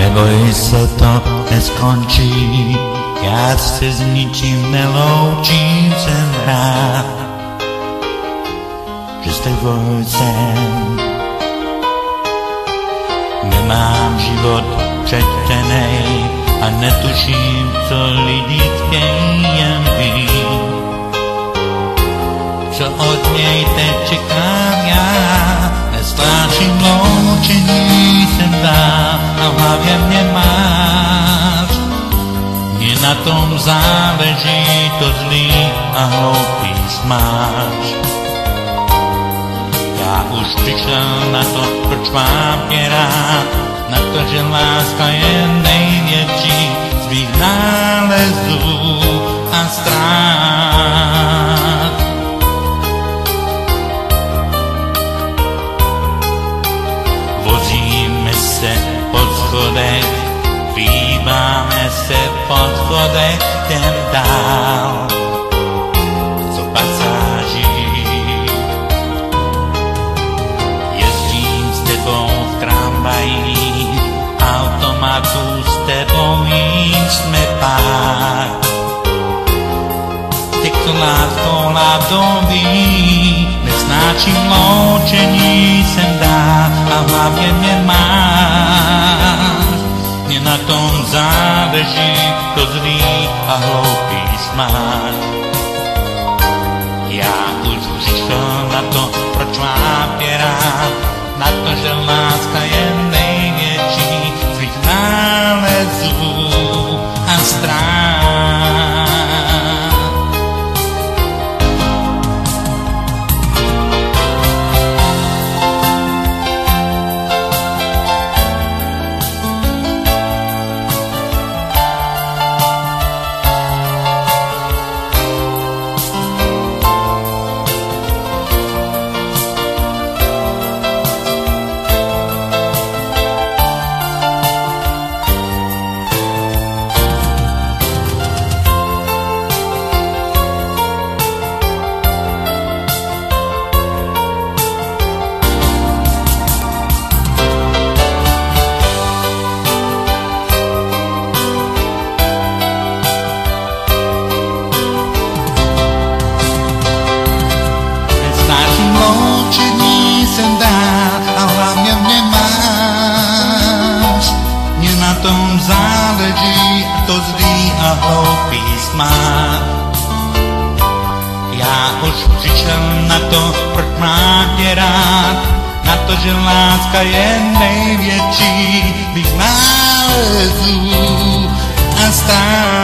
Neboj se, to neskončí, já se s ničím neloučím, jsem rád, že s tebou jsem. Nemám život přečtenej a netuším, co lidi chtějí jen vím. Co od něj teď čekám já, nesláčím loučení jsem dál a v hlavě mě máš. Mně na tom záleží, to zlý a hloupý smáš. Já už přišel na to, proč mám tě rád, na to, že láska je největší z mých nálezů a strát. Vozíme se po schodech, hýbáme se po schodech, jdem dál, co pasáží. Jezdím s tebou v tramvajích, automatů s tebou jít jsme pár. Těchto láskou ládový, nesnáčím loučení jsem dá a v hlavě mě máš. Mně na tom záleží, to zlý a hloupý smáš. Já už přišel na to, proč mám tě rád, na to, že láska je největší z svých nálezů a strát. Záleží to zlý a hloupý smát. Já už přišel na to, proč mám tě rád, na to, že láska je největší mých nálezů a strát.